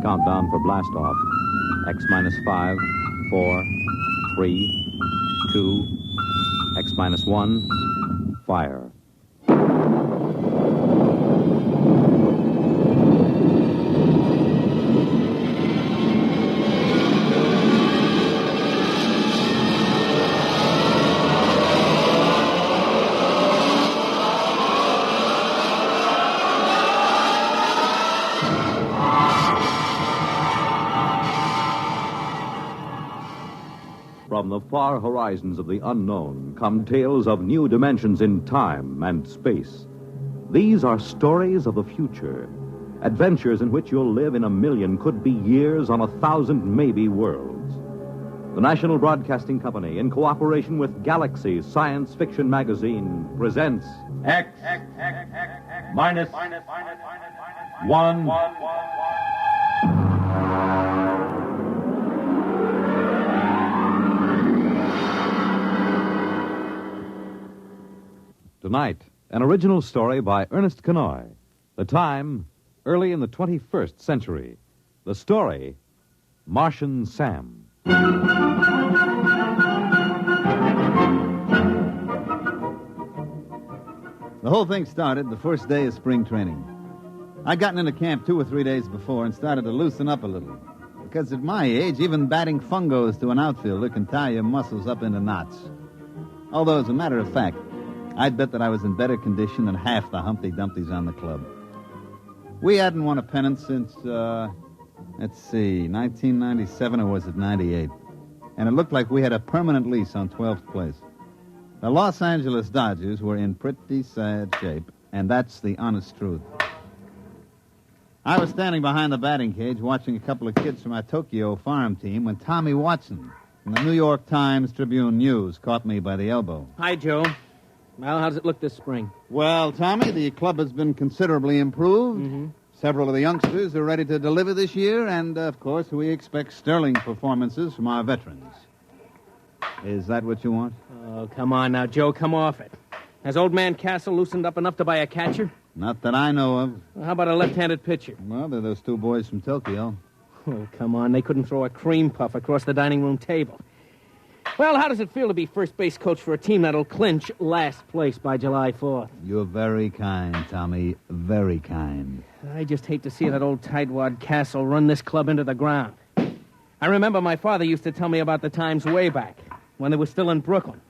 countdown for blast off. X minus 5, 4, 3, 2, X minus 1, fire. From the far horizons of the unknown come tales of new dimensions in time and space. These are stories of the future, adventures in which you'll live in a million, could be years, on 1,000 maybe worlds. The National Broadcasting Company, in cooperation with Galaxy Science Fiction Magazine, presents X minus 1. Tonight, an original story by Ernest Kinoy. The time, early in the 21st century. The story, Martian Sam. The whole thing started the first day of spring training. I'd gotten into camp 2 or 3 days before and started to loosen up a little. Because at my age, even batting fungos to an outfielder can tie your muscles up into knots. Although, as a matter of fact, I'd bet that I was in better condition than half the Humpty Dumptys on the club. We hadn't won a pennant since, 1997, or was it 98? And it looked like we had a permanent lease on 12th place. The Los Angeles Dodgers were in pretty sad shape, and that's the honest truth. I was standing behind the batting cage watching a couple of kids from our Tokyo farm team when Tommy Watson from the New York Times Tribune News caught me by the elbow. Hi, Joe. Well, how does it look this spring? Well, Tommy, the club has been considerably improved. Mm-hmm. Several of the youngsters are ready to deliver this year, and, of course, we expect sterling performances from our veterans. Is that what you want? Oh, come on now, Joe, come off it. Has old man Castle loosened up enough to buy a catcher? Not that I know of. Well, how about a left-handed pitcher? Well, they're those 2 boys from Tokyo. Oh, come on, they couldn't throw a cream puff across the dining room table. Well, how does it feel to be first base coach for a team that'll clinch last place by July 4th? You're very kind, Tommy. Very kind. I just hate to see that old tightwad Castle run this club into the ground. I remember my father used to tell me about the times way back, when they were still in Brooklyn.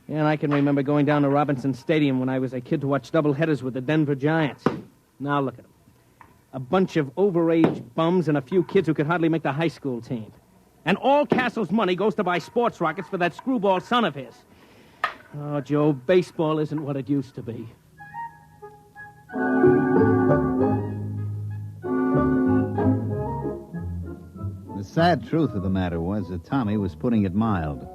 And I can remember going down to Robinson Stadium when I was a kid to watch doubleheaders with the Denver Giants. Now look at them. A bunch of overage bums and a few kids who could hardly make the high school team. And all Castle's money goes to buy sports rockets for that screwball son of his. Oh, Joe, baseball isn't what it used to be. The sad truth of the matter was that Tommy was putting it mild.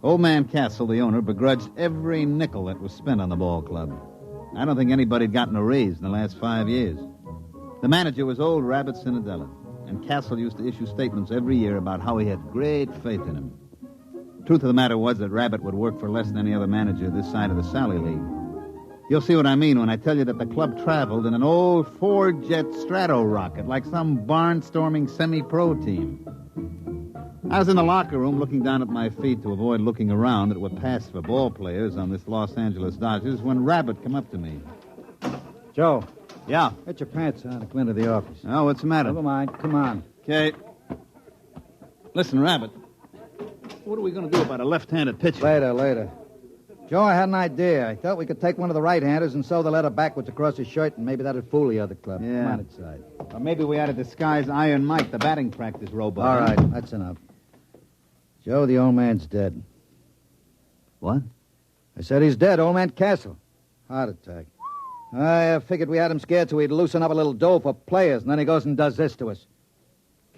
Old man Castle, the owner, begrudged every nickel that was spent on the ball club. I don't think anybody had gotten a raise in the last 5 years. The manager was old Rabbit Cinderella, and Castle used to issue statements every year about how he had great faith in him. Truth of the matter was that Rabbit would work for less than any other manager this side of the Sally League. You'll see what I mean when I tell you that the club traveled in an old four-jet Strato rocket like some barnstorming semi-pro team. I was in the locker room looking down at my feet to avoid looking around that were passed for ball players on this Los Angeles Dodgers when Rabbit come up to me. Joe. Yeah? Get your pants on and come into the office. Oh, what's the matter? Never mind. Come on. Okay. Listen, Rabbit, what are we going to do about a left-handed pitcher? Later. Joe, I had an idea. I thought we could take one of the right-handers and sew the letter backwards across his shirt, and maybe that'd fool the other club. Yeah. Come on inside. Or maybe we ought to disguise Iron Mike, the batting practice robot. All right, that's enough. Joe, the old man's dead. What? I said he's dead, old man Castle. Heart attack. I figured we had him scared so he'd loosen up a little dough for players, and then he goes and does this to us.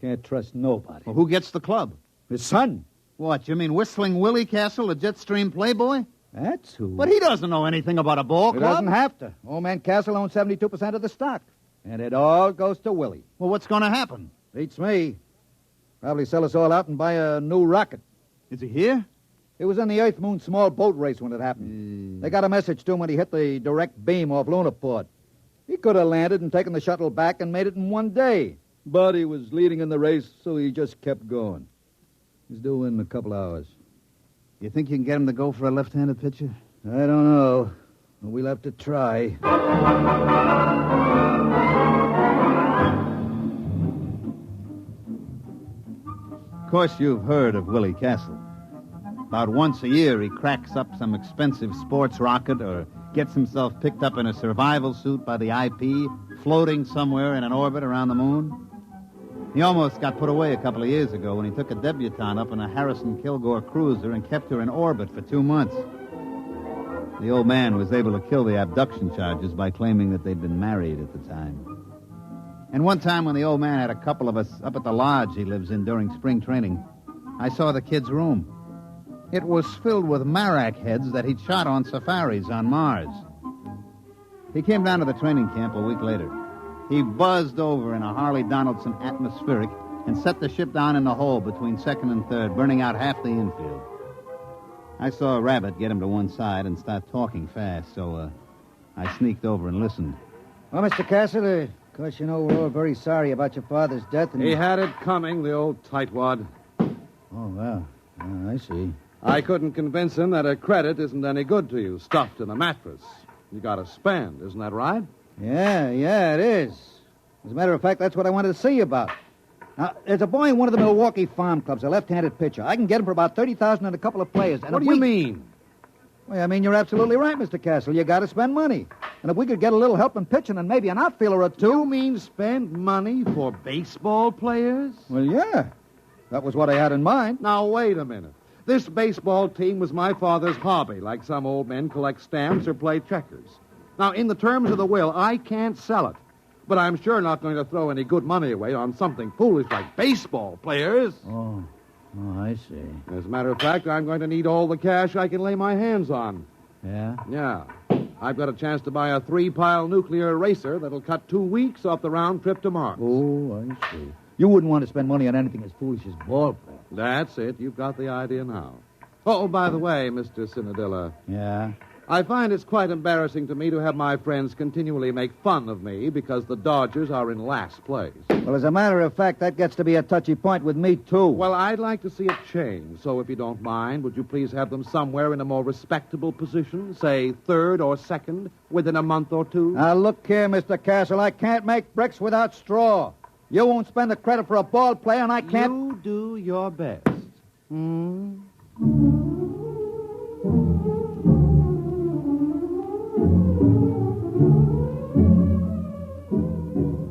Can't trust nobody. Well, who gets the club? His son. What, you mean Whistling Willie Castle, the Jetstream playboy? That's who. But he doesn't know anything about a ball He club. doesn't have to. Old man Castle owns 72% of the stock. And it all goes to Willie. Well, what's going to happen? Beats me. Probably sell us all out and buy a new rocket. Is he here? It was in the Earth-Moon small boat race when it happened. They got a message to him when he hit the direct beam off Lunaport. He could have landed and taken the shuttle back and made it in one day. But he was leading in the race, so he just kept going. He's due in a couple hours. You think you can get him to go for a left-handed pitcher? I don't know. We'll have to try. Of course, you've heard of Willie Castle. About once a year, he cracks up some expensive sports rocket or gets himself picked up in a survival suit by the IP, floating somewhere in an orbit around the moon. He almost got put away a couple of years ago when he took a debutante up in a Harrison Kilgore cruiser and kept her in orbit for 2 months. The old man was able to kill the abduction charges by claiming that they'd been married at the time. And one time when the old man had a couple of us up at the lodge he lives in during spring training, I saw the kid's room. It was filled with marak heads that he'd shot on safaris on Mars. He came down to the training camp a week later. He buzzed over in a Harley Donaldson atmospheric and set the ship down in the hole between second and third, burning out half the infield. I saw Rabbit get him to one side and start talking fast, so I sneaked over and listened. Well, Mr. Castle, of course, you know we're all very sorry about your father's death. And He had it coming, the old tightwad. Oh, well, I see. I couldn't convince him that a credit isn't any good to you, stuffed in a mattress. You got to spend, isn't that right? Yeah, it is. As a matter of fact, that's what I wanted to see you about. Now, there's a boy in one of the Milwaukee farm clubs, a left-handed pitcher. I can get him for about $30,000 and a couple of players. And What do you mean? Well, I mean, you're absolutely right, Mr. Castle. You got to spend money. And if we could get a little help in pitching and maybe an outfielder or two... You mean spend money for baseball players? Well, yeah. That was what I had in mind. Now, wait a minute. This baseball team was my father's hobby, like some old men collect stamps or play checkers. Now, in the terms of the will, I can't sell it. But I'm sure not going to throw any good money away on something foolish like baseball players. Oh, I see. As a matter of fact, I'm going to need all the cash I can lay my hands on. Yeah? Yeah. I've got a chance to buy a 3-pile nuclear eraser that'll cut 2 weeks off the round trip to Mars. Oh, I see. You wouldn't want to spend money on anything as foolish as ball play. That's it. You've got the idea now. Oh, by the way, Mr. Cinadilla, Yeah? I find it's quite embarrassing to me to have my friends continually make fun of me because the Dodgers are in last place. Well, as a matter of fact, that gets to be a touchy point with me, too. Well, I'd like to see it change. So if you don't mind, would you please have them somewhere in a more respectable position, say third or second, within a month or two? Now, look here, Mr. Castle. I can't make bricks without straw. You won't spend the credit for a ball player, and I can't... You do your best.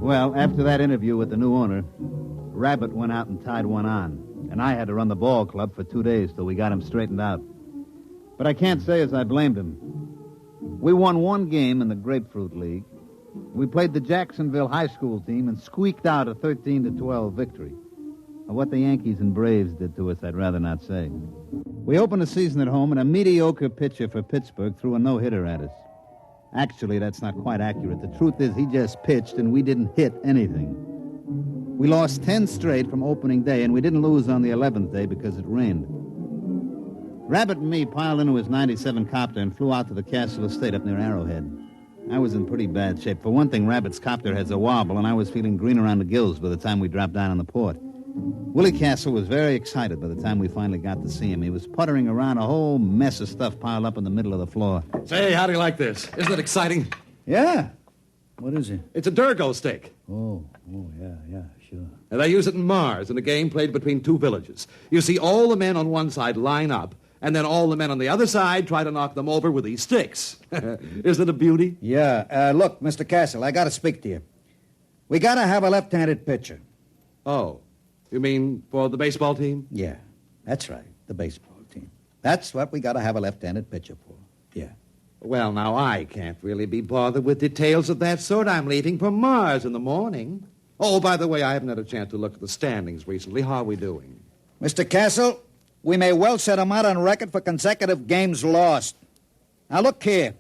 Well, after that interview with the new owner, Rabbit went out and tied one on, and I had to run the ball club for 2 days till we got him straightened out. But I can't say as I blamed him. We won one game in the Grapefruit League. We played the Jacksonville high school team and squeaked out a 13-12 victory. What the Yankees and Braves did to us, I'd rather not say. We opened the season at home, and a mediocre pitcher for Pittsburgh threw a no-hitter at us. Actually, that's not quite accurate. The truth is he just pitched, and we didn't hit anything. We lost 10 straight from opening day, and we didn't lose on the 11th day because it rained. Rabbit and me piled into his 97 copter and flew out to the Castle Estate up near Arrowhead. I was in pretty bad shape. For one thing, Rabbit's copter has a wobble, and I was feeling green around the gills by the time we dropped down on the port. Willie Castle was very excited by the time we finally got to see him. He was puttering around a whole mess of stuff piled up in the middle of the floor. Say, how do you like this? Isn't it exciting? Yeah? What is it? It's a Durgo stick. Oh, yeah, sure. And they use it in Mars in a game played between two villages. You see, all the men on one side line up, and then all the men on the other side try to knock them over with these sticks. Isn't it a beauty? Yeah, look, Mr. Castle, I got to speak to you. We got to have a left-handed pitcher. Oh, you mean for the baseball team? Yeah, that's right, the baseball team. That's what we got to have a left-handed pitcher for. Yeah. Well, now, I can't really be bothered with details of that sort. I'm leaving for Mars in the morning. Oh, by the way, I haven't had a chance to look at the standings recently. How are we doing? Mr. Castle, we may well set him out on record for consecutive games lost. Now, look here.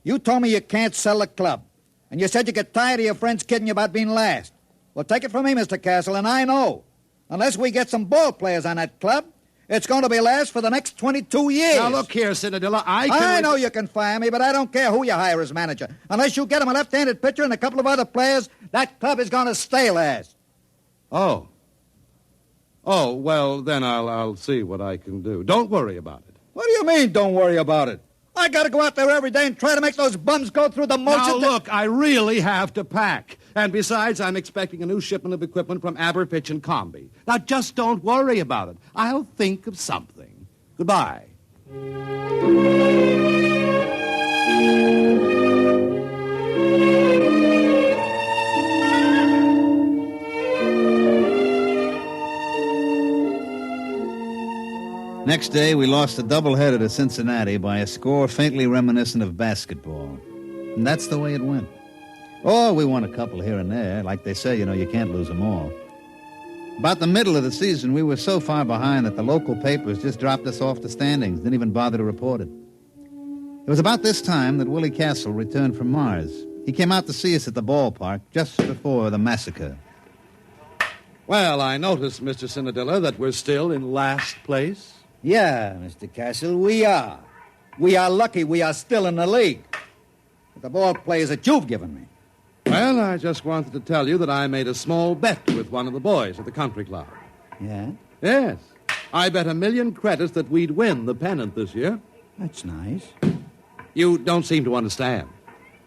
You told me you can't sell the club. And you said you get tired of your friends kidding you about being last. Well, take it from me, Mr. Castle, and I know. Unless we get some ball players on that club, it's going to be last for the next 22 years. Now, look here, Cinadilla, I know you can fire me, but I don't care who you hire as manager. Unless you get him a left-handed pitcher and a couple of other players, that club is going to stay last. Oh. Oh, well, then I'll see what I can do. Don't worry about it. What do you mean, don't worry about it? I got to go out there every day and try to make those bums go through the motions. Now, look, I really have to pack. And besides, I'm expecting a new shipment of equipment from Aberfitch and Comby. Now, just don't worry about it. I'll think of something. Goodbye. Next day, we lost a doubleheader to Cincinnati by a score faintly reminiscent of basketball. And that's the way it went. Oh, we won a couple here and there. Like they say, you can't lose them all. About the middle of the season, we were so far behind that the local papers just dropped us off the standings, didn't even bother to report it. It was about this time that Willie Castle returned from Mars. He came out to see us at the ballpark just before the massacre. Well, I noticed, Mr. Cinadilla, that we're still in last place. Yeah, Mr. Castle, we are. We are lucky we are still in the league. With the ball players that you've given me. Well, I just wanted to tell you that I made a small bet with one of the boys at the country club. Yeah? Yes. I bet 1,000,000 credits that we'd win the pennant this year. That's nice. You don't seem to understand.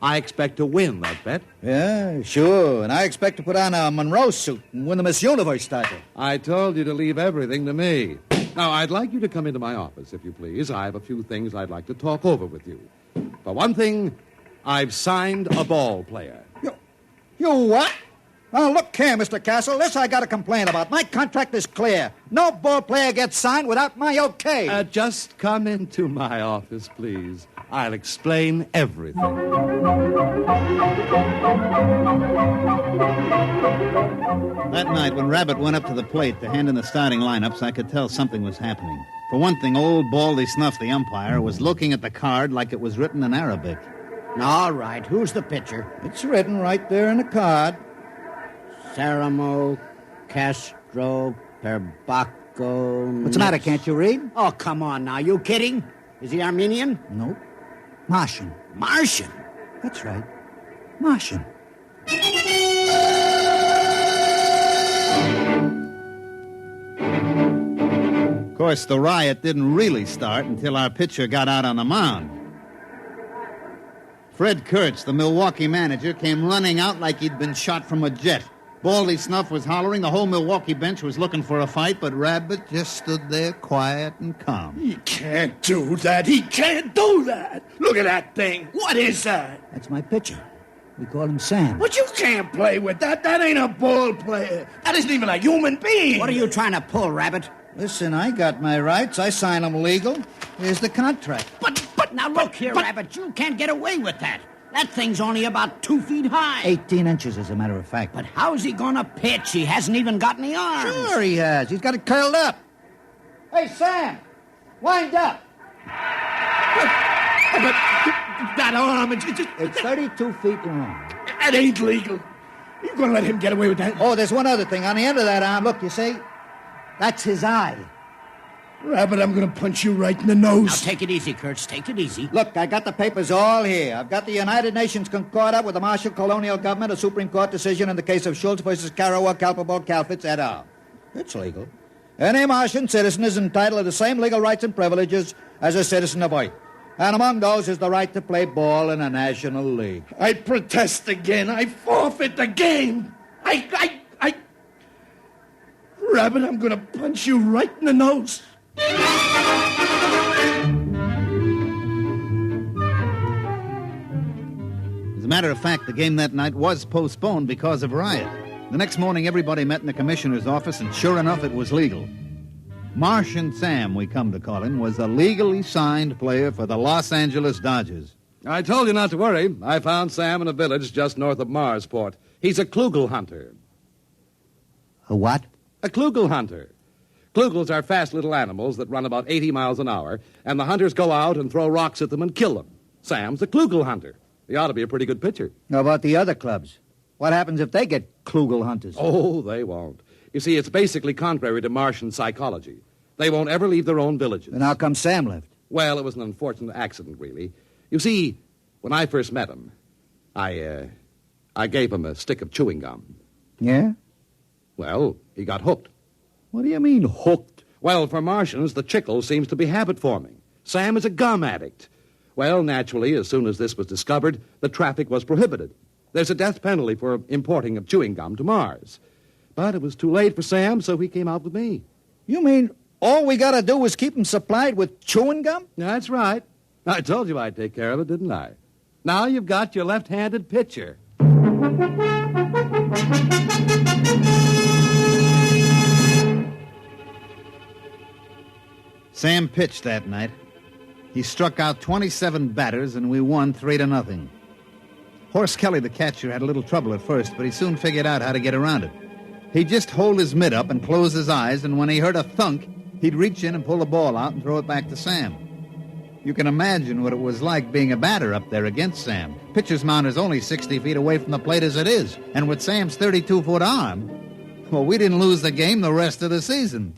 I expect to win that bet. Yeah, sure. And I expect to put on a Monroe suit and win the Miss Universe title. I told you to leave everything to me. Now, I'd like you to come into my office, if you please. I have a few things I'd like to talk over with you. For one thing, I've signed a ball player. You what? Oh, look here, Mr. Castle. This I got to complain about. My contract is clear. No ball player gets signed without my okay. Just come into my office, please. I'll explain everything. That night, when Rabbit went up to the plate to hand in the starting lineups, I could tell something was happening. For one thing, old Baldy Snuff, the umpire, was looking at the card like it was written in Arabic. All right, who's the pitcher? It's written right there in the card. Saramo Castro Perbaco. What's the matter? Can't you read? Oh, come on now. You kidding? Is he Armenian? Nope. Martian. Martian? That's right. Martian. Of course, the riot didn't really start until our pitcher got out on the mound. Fred Kurtz, the Milwaukee manager, came running out like he'd been shot from a jet. Baldy Snuff was hollering. The whole Milwaukee bench was looking for a fight, but Rabbit just stood there quiet and calm. He can't do that. He can't do that. Look at that thing. What is that? That's my pitcher. We call him Sam. But you can't play with that. That ain't a ball player. That isn't even a human being. What are you trying to pull, Rabbit? Listen, I got my rights. I sign them legal. Here's the contract. But now look here, Rabbit. You can't get away with that. That thing's only about 2 feet high. 18 inches, as a matter of fact. But how's he gonna pitch? He hasn't even got any arms. Sure he has. He's got it curled up. Hey, Sam, wind up. But that arm, it's 32 feet long. That ain't legal. You gonna let him get away with that? Oh, there's one other thing. On the end of that arm, look, you see? That's his eye. Rabbit, I'm gonna punch you right in the nose. Now take it easy, Kurtz. Take it easy. Look, I got the papers all here. I've got the United Nations Concordat with the Marshall Colonial Government, a Supreme Court decision in the case of Schultz versus Karawa, Kalpabol, Kalfitz, et al. It's legal. Any Martian citizen is entitled to the same legal rights and privileges as a citizen of Earth. And among those is the right to play ball in a national league. I protest again. I forfeit the game. Rabbit, I'm gonna punch you right in the nose. As a matter of fact, the game that night was postponed because of riot. The next morning, everybody met in the commissioner's office, and sure enough, it was legal. Martian Sam, we come to call him, was a legally signed player for the Los Angeles Dodgers. I told you not to worry. I found Sam in a village just north of Marsport. He's a klugel hunter. A what? A klugel hunter. Klugels are fast little animals that run about 80 miles an hour, and the hunters go out and throw rocks at them and kill them. Sam's a klugel hunter. He ought to be a pretty good pitcher. How about the other clubs? What happens if they get klugel hunters? Oh, they won't. You see, it's basically contrary to Martian psychology. They won't ever leave their own villages. And how come Sam left? Well, it was an unfortunate accident, really. You see, when I first met him, I gave him a stick of chewing gum. Yeah? Well, he got hooked. What do you mean, hooked? Well, for Martians, the chicle seems to be habit-forming. Sam is a gum addict. Well, naturally, as soon as this was discovered, the traffic was prohibited. There's a death penalty for importing of chewing gum to Mars. But it was too late for Sam, so he came out with me. You mean all we gotta do is keep him supplied with chewing gum? That's right. I told you I'd take care of it, didn't I? Now you've got your left-handed pitcher. Sam pitched that night. He struck out 27 batters, and we won 3-0. Horace Kelly, the catcher, had a little trouble at first, but he soon figured out how to get around it. He'd just hold his mitt up and close his eyes, and when he heard a thunk, he'd reach in and pull the ball out and throw it back to Sam. You can imagine what it was like being a batter up there against Sam. Pitcher's mound is only 60 feet away from the plate as it is, and with Sam's 32-foot arm, well, we didn't lose the game the rest of the season.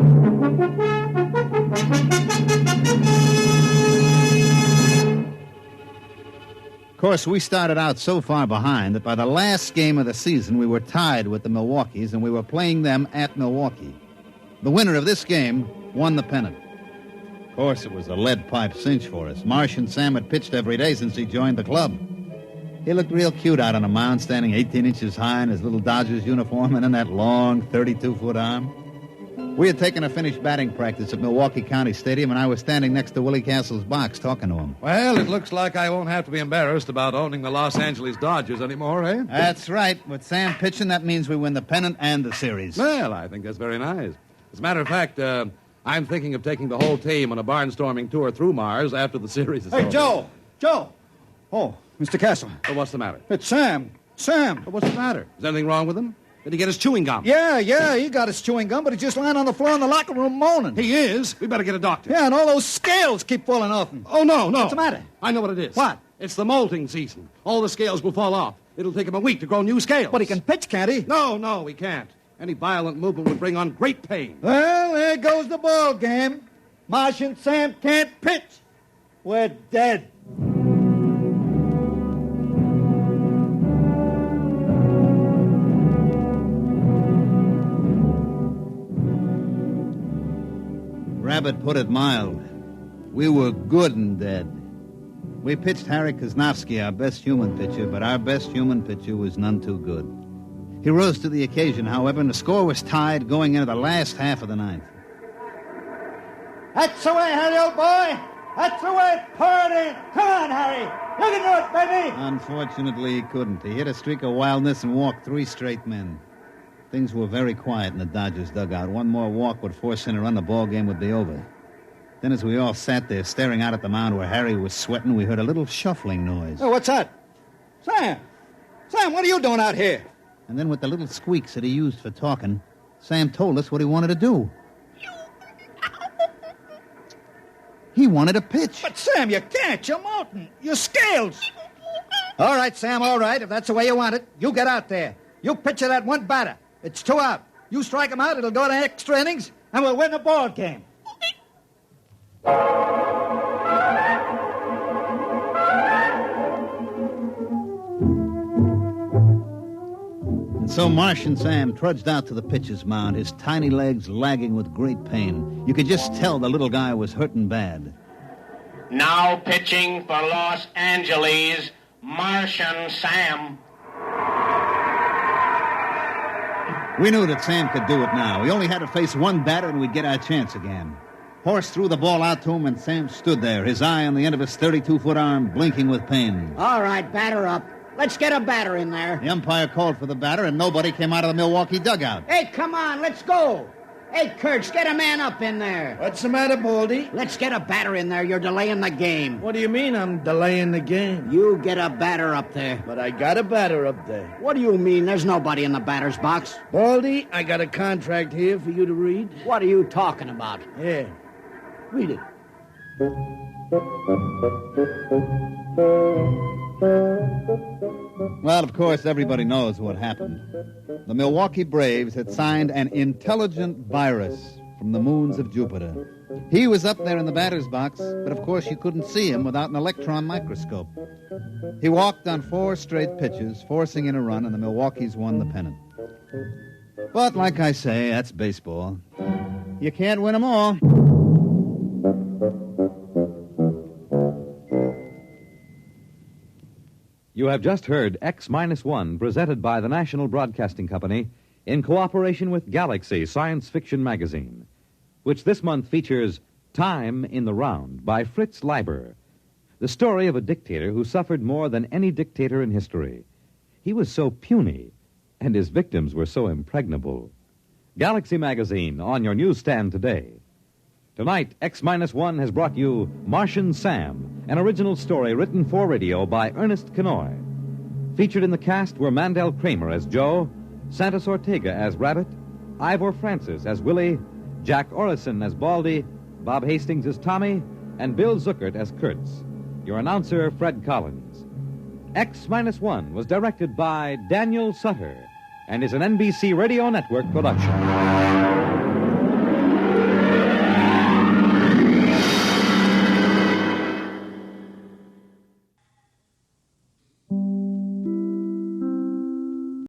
Of course, we started out so far behind that by the last game of the season, we were tied with the Milwaukees, and we were playing them at Milwaukee. The winner of this game won the pennant. Of course, it was a lead-pipe cinch for us. Martian Sam had pitched every day since he joined the club. He looked real cute out on the mound, standing 18 inches high in his little Dodgers uniform and in that long 32-foot arm. We had taken a finished batting practice at Milwaukee County Stadium, and I was standing next to Willie Castle's box talking to him. Well, it looks like I won't have to be embarrassed about owning the Los Angeles Dodgers anymore, eh? That's right. With Sam pitching, that means we win the pennant and the series. Well, I think that's very nice. As a matter of fact, I'm thinking of taking the whole team on a barnstorming tour through Mars after the series is over. Hey, Joe! Joe! Oh, Mr. Castle. Well, what's the matter? It's Sam. Sam. Well, what's the matter? Is anything wrong with him? Did he get his chewing gum? Yeah, he got his chewing gum, but he's just lying on the floor in the locker room moaning. He is? We better get a doctor. Yeah, and all those scales keep falling off him. Oh, no. What's the matter? I know what it is. What? It's the molting season. All the scales will fall off. It'll take him a week to grow new scales. But he can pitch, can't he? No, he can't. Any violent movement would bring on great pain. Well, there goes the ball game. Martian Sam can't pitch. We're dead. Rabbit put it mild. We were good and dead. We pitched Harry Kosnowski, our best human pitcher, but our best human pitcher was none too good. He rose to the occasion, however, and the score was tied going into the last half of the ninth. That's the way, Harry, old boy. That's the way. Pour it in. Come on, Harry. You can do it, baby. Unfortunately, he couldn't. He hit a streak of wildness and walked 3 straight men. Things were very quiet in the Dodgers' dugout. One more walk would force in a run, the ball game would be over. Then as we all sat there staring out at the mound where Harry was sweating, we heard a little shuffling noise. Oh, what's that? Sam! Sam, what are you doing out here? And then with the little squeaks that he used for talking, Sam told us what he wanted to do. He wanted to pitch. But, Sam, you can't. You're molten. Your scales. All right, Sam, all right. If that's the way you want it, you get out there. You pitch at that one batter. It's 2 out. You strike him out, it'll go to extra innings, and we'll win the ball game. And so Martian Sam trudged out to the pitcher's mound, his tiny legs lagging with great pain. You could just tell the little guy was hurting bad. Now pitching for Los Angeles, Martian Sam. We knew that Sam could do it now. We only had to face one batter and we'd get our chance again. Horse threw the ball out to him and Sam stood there, his eye on the end of his 32-foot arm, blinking with pain. All right, batter up. Let's get a batter in there. The umpire called for the batter and nobody came out of the Milwaukee dugout. Hey, come on, let's go. Hey, Kurtz, get a man up in there. What's the matter, Baldy? Let's get a batter in there. You're delaying the game. What do you mean I'm delaying the game? You get a batter up there. But I got a batter up there. What do you mean? There's nobody in the batter's box. Baldy, I got a contract here for you to read. What are you talking about? Yeah. Read it. Well, of course, everybody knows what happened. The Milwaukee Braves had signed an intelligent virus from the moons of Jupiter. He was up there in the batter's box, but of course you couldn't see him without an electron microscope. He walked on 4 straight pitches, forcing in a run, and the Milwaukees won the pennant. But like I say, that's baseball. You can't win them all. You have just heard X-1, presented by the National Broadcasting Company in cooperation with Galaxy Science Fiction Magazine, which this month features Time in the Round by Fritz Leiber, the story of a dictator who suffered more than any dictator in history. He was so puny, and his victims were so impregnable. Galaxy Magazine on your newsstand today. Tonight, X-1 has brought you Martian Sam, an original story written for radio by Ernest Kinoy. Featured in the cast were Mandel Kramer as Joe, Santos Ortega as Rabbit, Ivor Francis as Willie, Jack Orison as Baldy, Bob Hastings as Tommy, and Bill Zuckert as Kurtz. Your announcer, Fred Collins. X-1 was directed by Daniel Sutter and is an NBC Radio Network production.